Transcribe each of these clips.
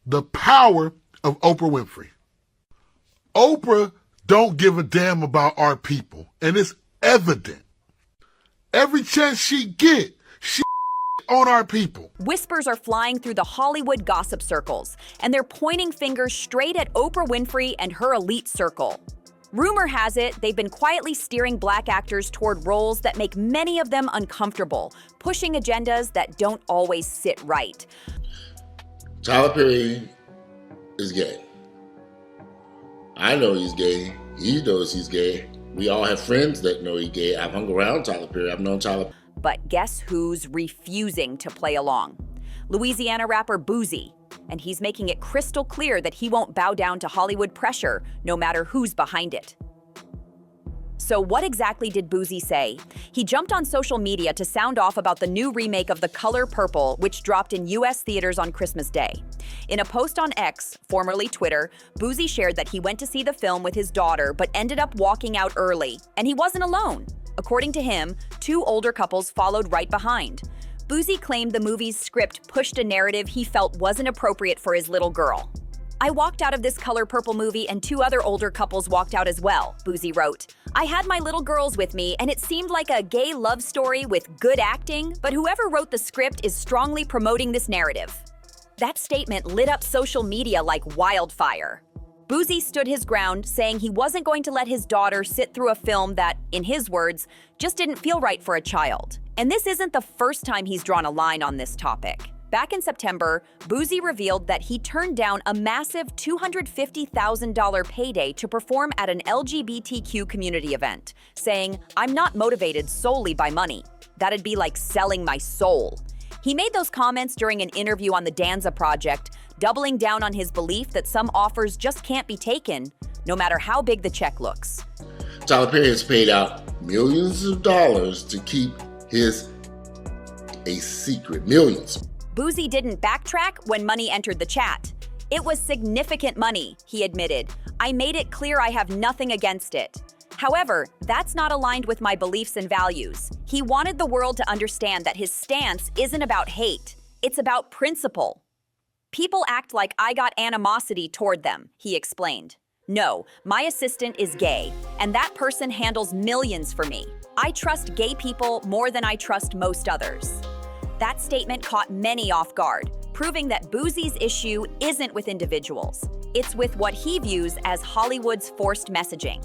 The power of Oprah Winfrey. Oprah don't give a damn about our people, and it's evident. Every chance she get, she on our people. Whispers are flying through the Hollywood gossip circles, and they're pointing fingers straight at Oprah Winfrey and her elite circle. Rumor has it they've been quietly steering Black actors toward roles that make many of them uncomfortable, pushing agendas that don't always sit right. Tyler Perry is gay. I know he's gay. He knows he's gay. We all have friends that know he's gay. I've hung around Tyler Perry. I've known Tyler. But guess who's refusing to play along? Louisiana rapper Boosie. And he's making it crystal clear that he won't bow down to Hollywood pressure, no matter who's behind it. So what exactly did Boosie say? He jumped on social media to sound off about the new remake of The Color Purple, which dropped in US theaters on Christmas Day. In a post on X, formerly Twitter, Boosie shared that he went to see the film with his daughter but ended up walking out early, and he wasn't alone. According to him, two older couples followed right behind. Boosie claimed the movie's script pushed a narrative he felt wasn't appropriate for his little girl. "I walked out of this Color Purple movie and two other older couples walked out as well," Boosie wrote. "I had my little girls with me and it seemed like a gay love story with good acting, but whoever wrote the script is strongly promoting this narrative." That statement lit up social media like wildfire. Boosie stood his ground, saying he wasn't going to let his daughter sit through a film that, in his words, just didn't feel right for a child. And this isn't the first time he's drawn a line on this topic. Back in September, Boosie revealed that he turned down a massive $250,000 payday to perform at an LGBTQ community event, saying, "I'm not motivated solely by money. That'd be like selling my soul." He made those comments during an interview on the Danza Project, doubling down on his belief that some offers just can't be taken, no matter how big the check looks. Tyler Perry has paid out millions of dollars to keep a secret. Millions. Boosie didn't backtrack when money entered the chat. "It was significant money," he admitted. "I made it clear I have nothing against it. However, that's not aligned with my beliefs and values." He wanted the world to understand that his stance isn't about hate, it's about principle. "People act like I got animosity toward them," he explained. "No, my assistant is gay, and that person handles millions for me. I trust gay people more than I trust most others." That statement caught many off guard, proving that Boosie's issue isn't with individuals. It's with what he views as Hollywood's forced messaging.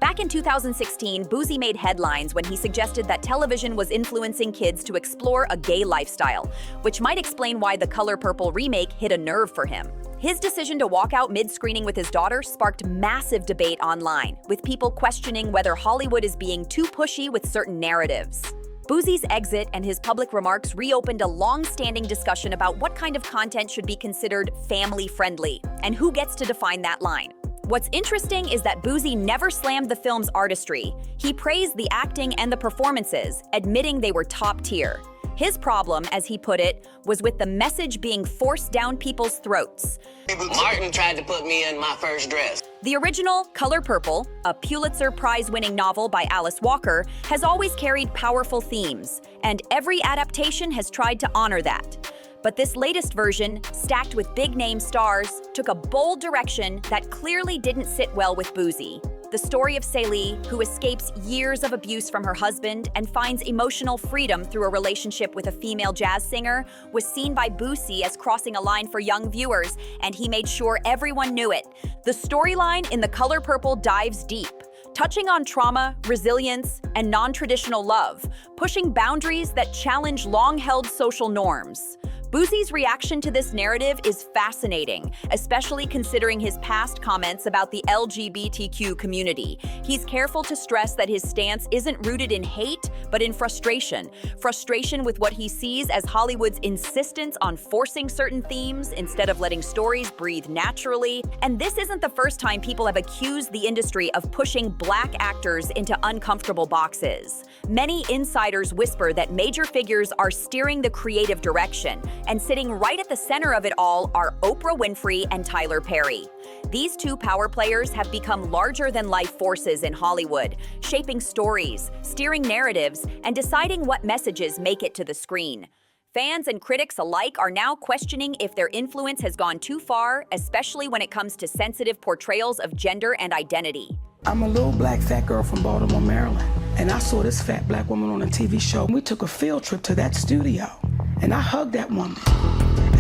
Back in 2016, Boosie made headlines when he suggested that television was influencing kids to explore a gay lifestyle, which might explain why The Color Purple remake hit a nerve for him. His decision to walk out mid-screening with his daughter sparked massive debate online, with people questioning whether Hollywood is being too pushy with certain narratives. Boosie's exit and his public remarks reopened a long-standing discussion about what kind of content should be considered family-friendly, and who gets to define that line. What's interesting is that Boosie never slammed the film's artistry. He praised the acting and the performances, admitting they were top tier. His problem, as he put it, was with the message being forced down people's throats. "Martin tried to put me in my first dress." The original, Color Purple, a Pulitzer Prize-winning novel by Alice Walker, has always carried powerful themes, and every adaptation has tried to honor that. But this latest version, stacked with big-name stars, took a bold direction that clearly didn't sit well with Boosie. The story of Celie, who escapes years of abuse from her husband and finds emotional freedom through a relationship with a female jazz singer, was seen by Boosie as crossing a line for young viewers, and he made sure everyone knew it. The storyline in The Color Purple dives deep, touching on trauma, resilience, and non-traditional love, pushing boundaries that challenge long-held social norms. Boosie's reaction to this narrative is fascinating, especially considering his past comments about the LGBTQ community. He's careful to stress that his stance isn't rooted in hate, but in frustration. Frustration with what he sees as Hollywood's insistence on forcing certain themes instead of letting stories breathe naturally. And this isn't the first time people have accused the industry of pushing Black actors into uncomfortable boxes. Many insiders whisper that major figures are steering the creative direction, and sitting right at the center of it all are Oprah Winfrey and Tyler Perry. These two power players have become larger-than-life forces in Hollywood, shaping stories, steering narratives, and deciding what messages make it to the screen. Fans and critics alike are now questioning if their influence has gone too far, especially when it comes to sensitive portrayals of gender and identity. I'm a little black fat girl from Baltimore, Maryland, and I saw this fat black woman on a TV show. We took a field trip to that studio, and I hugged that woman.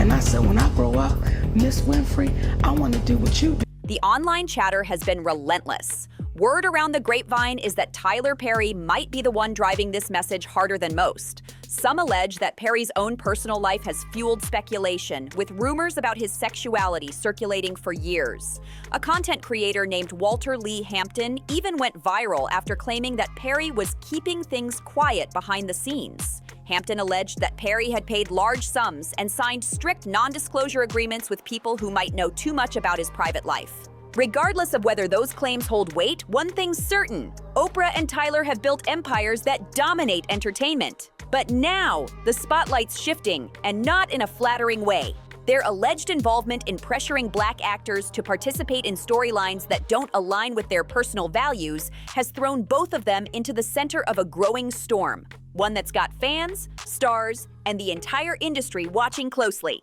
And I said, when I grow up, Miss Winfrey, I want to do what you do. The online chatter has been relentless. Word around the grapevine is that Tyler Perry might be the one driving this message harder than most. Some allege that Perry's own personal life has fueled speculation, with rumors about his sexuality circulating for years. A content creator named Walter Lee Hampton even went viral after claiming that Perry was keeping things quiet behind the scenes. Hampton alleged that Perry had paid large sums and signed strict non-disclosure agreements with people who might know too much about his private life. Regardless of whether those claims hold weight, one thing's certain: Oprah and Tyler have built empires that dominate entertainment. But now, the spotlight's shifting, and not in a flattering way. Their alleged involvement in pressuring black actors to participate in storylines that don't align with their personal values has thrown both of them into the center of a growing storm, one that's got fans, stars, and the entire industry watching closely.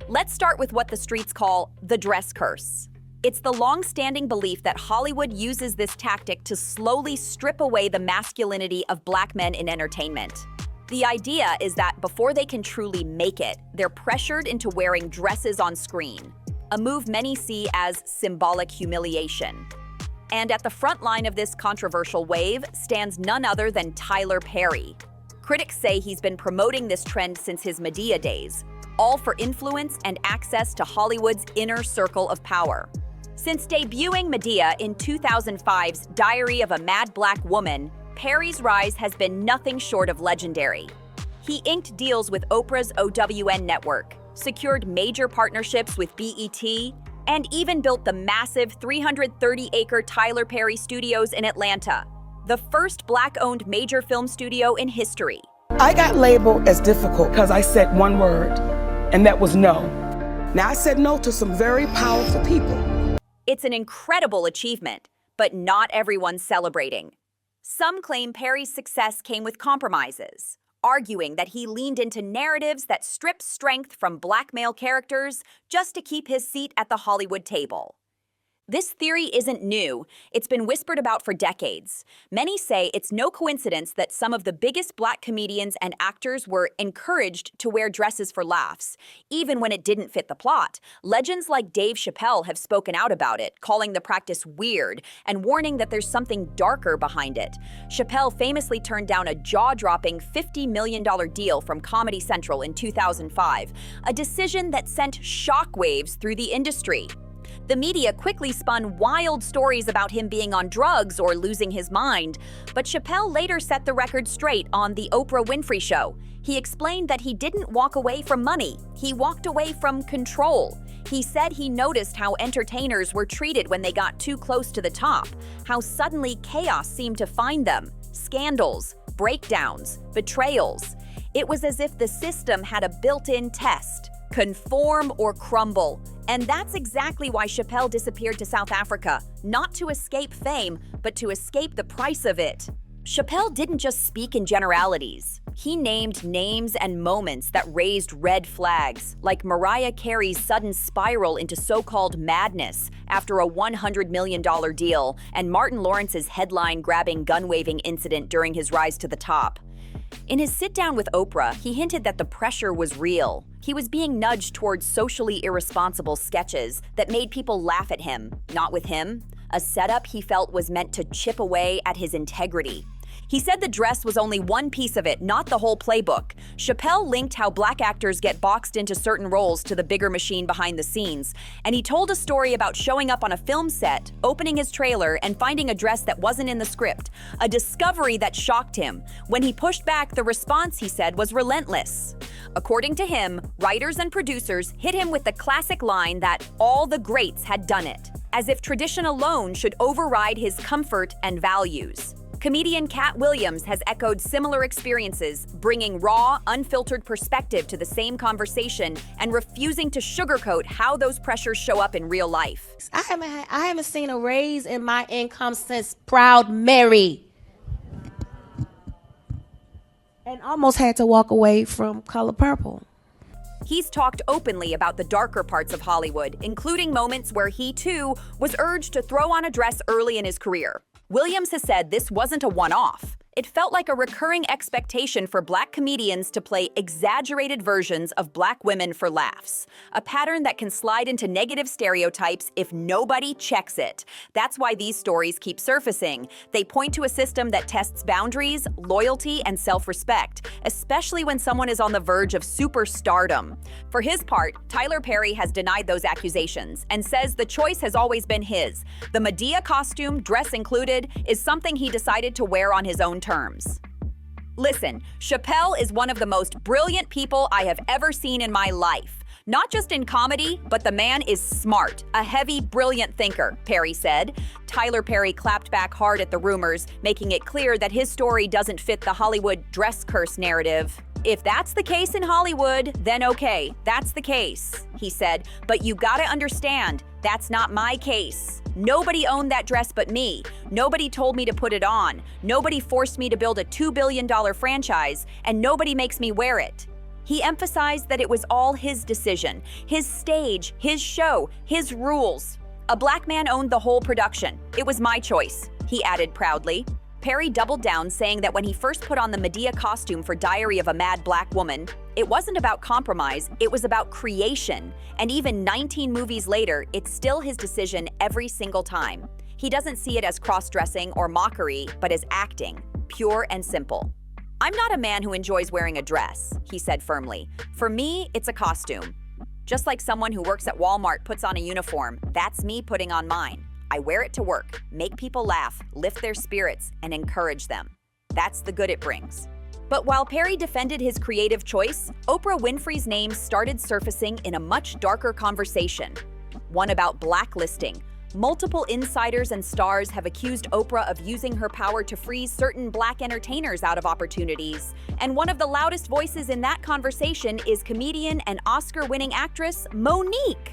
Let's start with what the streets call the dress curse. It's the long-standing belief that Hollywood uses this tactic to slowly strip away the masculinity of black men in entertainment. The idea is that before they can truly make it, they're pressured into wearing dresses on screen, a move many see as symbolic humiliation. And at the front line of this controversial wave stands none other than Tyler Perry. Critics say he's been promoting this trend since his Madea days, all for influence and access to Hollywood's inner circle of power. Since debuting Madea in 2005's Diary of a Mad Black Woman, Perry's rise has been nothing short of legendary. He inked deals with Oprah's OWN network, secured major partnerships with BET, and even built the massive 330-acre Tyler Perry Studios in Atlanta, the first black-owned major film studio in history. I got labeled as difficult because I said one word, and that was no. Now, I said no to some very powerful people. It's an incredible achievement, but not everyone's celebrating. Some claim Perry's success came with compromises, arguing that he leaned into narratives that strip strength from black male characters just to keep his seat at the Hollywood table. This theory isn't new. It's been whispered about for decades. Many say it's no coincidence that some of the biggest black comedians and actors were encouraged to wear dresses for laughs, even when it didn't fit the plot. Legends like Dave Chappelle have spoken out about it, calling the practice weird and warning that there's something darker behind it. Chappelle famously turned down a jaw-dropping $50 million deal from Comedy Central in 2005, a decision that sent shockwaves through the industry. The media quickly spun wild stories about him being on drugs or losing his mind, but Chappelle later set the record straight on the Oprah Winfrey Show. He explained that he didn't walk away from money, he walked away from control. He said he noticed how entertainers were treated when they got too close to the top, how suddenly chaos seemed to find them, scandals, breakdowns, betrayals. It was as if the system had a built-in test: conform or crumble. And that's exactly why Chappelle disappeared to South Africa, not to escape fame, but to escape the price of it. Chappelle didn't just speak in generalities. He named names and moments that raised red flags, like Mariah Carey's sudden spiral into so-called madness after a $100 million deal, and Martin Lawrence's headline-grabbing gun-waving incident during his rise to the top. In his sit-down with Oprah, he hinted that the pressure was real. He was being nudged towards socially irresponsible sketches that made people laugh at him, not with him. A setup he felt was meant to chip away at his integrity. He said the dress was only one piece of it, not the whole playbook. Chappelle linked how black actors get boxed into certain roles to the bigger machine behind the scenes, and he told a story about showing up on a film set, opening his trailer, and finding a dress that wasn't in the script, a discovery that shocked him. When he pushed back, the response, he said, was relentless. According to him, writers and producers hit him with the classic line that all the greats had done it, as if tradition alone should override his comfort and values. Comedian Cat Williams has echoed similar experiences, bringing raw, unfiltered perspective to the same conversation and refusing to sugarcoat how those pressures show up in real life. I haven't seen a raise in my income since Proud Mary. and almost had to walk away from Color Purple. He's talked openly about the darker parts of Hollywood, including moments where he, too, was urged to throw on a dress early in his career. Williams has said this wasn't a one-off. It felt like a recurring expectation for Black comedians to play exaggerated versions of Black women for laughs, a pattern that can slide into negative stereotypes if nobody checks it. That's why these stories keep surfacing. They point to a system that tests boundaries, loyalty, and self-respect, especially when someone is on the verge of superstardom. For his part, Tyler Perry has denied those accusations and says the choice has always been his. The Madea costume, dress included, is something he decided to wear on his own terms. Listen, Chappelle is one of the most brilliant people I have ever seen in my life. Not just in comedy, but the man is smart, a heavy, brilliant thinker, Perry said. Tyler Perry clapped back hard at the rumors, making it clear that his story doesn't fit the Hollywood dress curse narrative. If that's the case in Hollywood, then okay, that's the case, he said. But you gotta understand, that's not my case. Nobody owned that dress but me. Nobody told me to put it on. Nobody forced me to build a $2 billion franchise, and nobody makes me wear it. He emphasized that it was all his decision, his stage, his show, his rules. A Black man owned the whole production. It was my choice, he added proudly. Perry doubled down, saying that when he first put on the Madea costume for Diary of a Mad Black Woman, it wasn't about compromise, it was about creation. And even 19 movies later, it's still his decision every single time. He doesn't see it as cross-dressing or mockery, but as acting, pure and simple. I'm not a man who enjoys wearing a dress, he said firmly. For me, it's a costume. Just like someone who works at Walmart puts on a uniform, that's me putting on mine. I wear it to work, make people laugh, lift their spirits, and encourage them. That's the good it brings. But while Perry defended his creative choice, Oprah Winfrey's name started surfacing in a much darker conversation, one about blacklisting. Multiple insiders and stars have accused Oprah of using her power to freeze certain Black entertainers out of opportunities. And one of the loudest voices in that conversation is comedian and Oscar-winning actress Mo'Nique.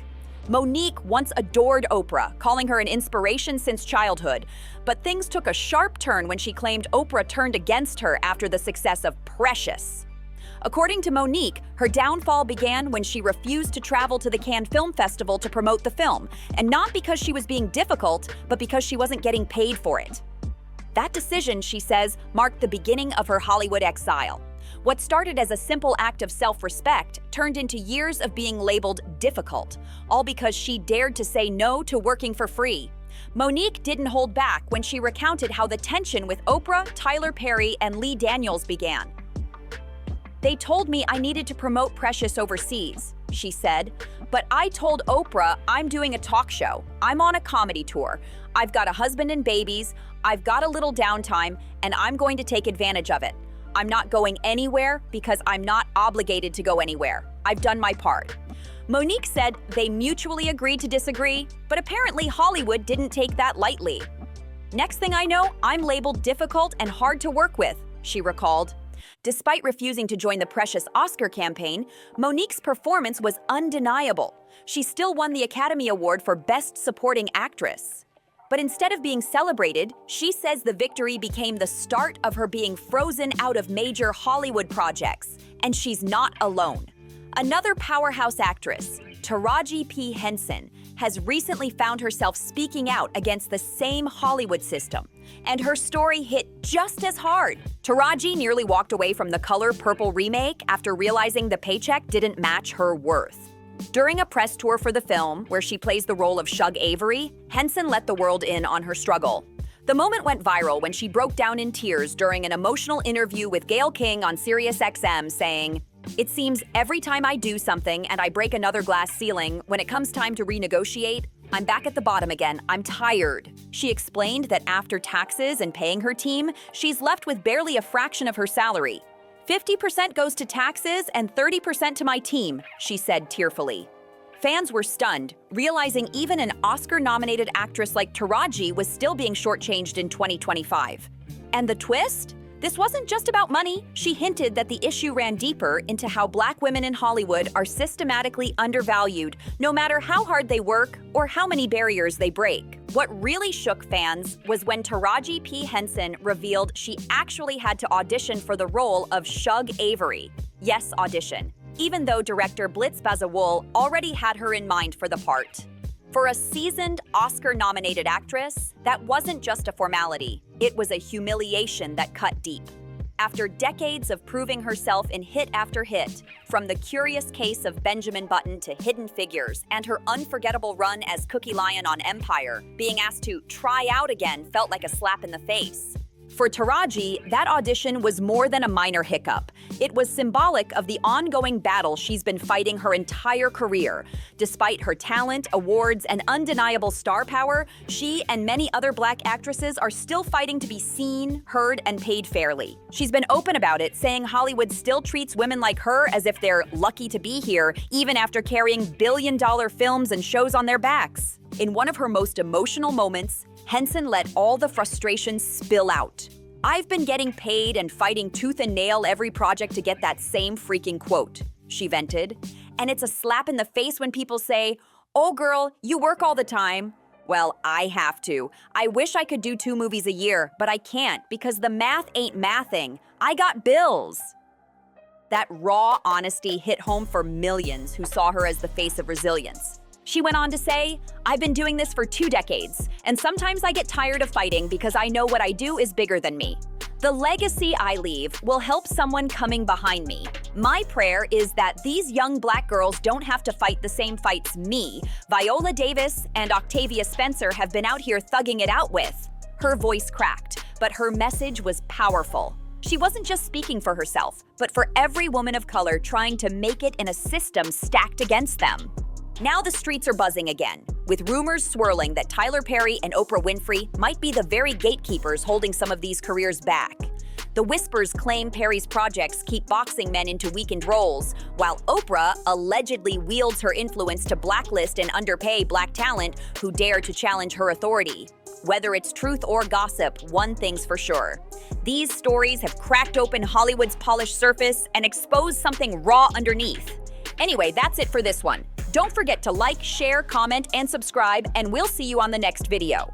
Mo'Nique once adored Oprah, calling her an inspiration since childhood. But things took a sharp turn when she claimed Oprah turned against her after the success of Precious. According to Mo'Nique, her downfall began when she refused to travel to the Cannes Film Festival to promote the film, and not because she was being difficult, but because she wasn't getting paid for it. That decision, she says, marked the beginning of her Hollywood exile. What started as a simple act of self-respect turned into years of being labeled difficult, all because she dared to say no to working for free. Mo'Nique didn't hold back when she recounted how the tension with Oprah, Tyler Perry, and Lee Daniels began. They told me I needed to promote Precious overseas, she said, but I told Oprah I'm doing a talk show, I'm on a comedy tour, I've got a husband and babies, I've got a little downtime, and I'm going to take advantage of it. I'm not going anywhere because I'm not obligated to go anywhere. I've done my part. Mo'Nique said they mutually agreed to disagree, but apparently Hollywood didn't take that lightly. Next thing I know, I'm labeled difficult and hard to work with, she recalled. Despite refusing to join the Precious Oscar campaign, Mo'Nique's performance was undeniable. She still won the Academy Award for Best Supporting Actress. But instead of being celebrated, she says the victory became the start of her being frozen out of major Hollywood projects. And she's not alone. Another powerhouse actress, Taraji P. Henson, has recently found herself speaking out against the same Hollywood system. And her story hit just as hard. Taraji nearly walked away from the Color Purple remake after realizing the paycheck didn't match her worth. During a press tour for the film, where she plays the role of Shug Avery, Henson let the world in on her struggle. The moment went viral when she broke down in tears during an emotional interview with Gayle King on SiriusXM, saying, "It seems every time I do something and I break another glass ceiling, when it comes time to renegotiate, I'm back at the bottom again. I'm tired." She explained that after taxes and paying her team, she's left with barely a fraction of her salary. 50% goes to taxes and 30% to my team, she said tearfully. Fans were stunned, realizing even an Oscar-nominated actress like Taraji was still being shortchanged in 2025. And the twist? This wasn't just about money. She hinted that the issue ran deeper into how Black women in Hollywood are systematically undervalued, no matter how hard they work or how many barriers they break. What really shook fans was when Taraji P. Henson revealed she actually had to audition for the role of Shug Avery. Yes, audition. Even though director Blitz Bazawule already had her in mind for the part. For a seasoned, Oscar-nominated actress, that wasn't just a formality. It was a humiliation that cut deep. After decades of proving herself in hit after hit, from The Curious Case of Benjamin Button to Hidden Figures and her unforgettable run as Cookie Lion on Empire, being asked to try out again felt like a slap in the face. For Taraji, that audition was more than a minor hiccup. It was symbolic of the ongoing battle she's been fighting her entire career. Despite her talent, awards, and undeniable star power, she and many other Black actresses are still fighting to be seen, heard, and paid fairly. She's been open about it, saying Hollywood still treats women like her as if they're lucky to be here, even after carrying billion-dollar films and shows on their backs. In one of her most emotional moments, Henson let all the frustrations spill out. "I've been getting paid and fighting tooth and nail every project to get that same freaking quote," she vented. And it's a slap in the face when people say, "Oh girl, you work all the time." Well, I have to. I wish I could do 2 movies a year, but I can't because the math ain't mathing. I got bills. That raw honesty hit home for millions who saw her as the face of resilience. She went on to say, "I've been doing this for 2 decades, and sometimes I get tired of fighting because I know what I do is bigger than me. The legacy I leave will help someone coming behind me. My prayer is that these young Black girls don't have to fight the same fights me, Viola Davis, and Octavia Spencer have been out here thugging it out with." Her voice cracked, but her message was powerful. She wasn't just speaking for herself, but for every woman of color trying to make it in a system stacked against them. Now the streets are buzzing again, with rumors swirling that Tyler Perry and Oprah Winfrey might be the very gatekeepers holding some of these careers back. The whispers claim Perry's projects keep boxing men into weakened roles, while Oprah allegedly wields her influence to blacklist and underpay Black talent who dare to challenge her authority. Whether it's truth or gossip, one thing's for sure. These stories have cracked open Hollywood's polished surface and exposed something raw underneath. Anyway, that's it for this one. Don't forget to like, share, comment, and subscribe, and we'll see you on the next video.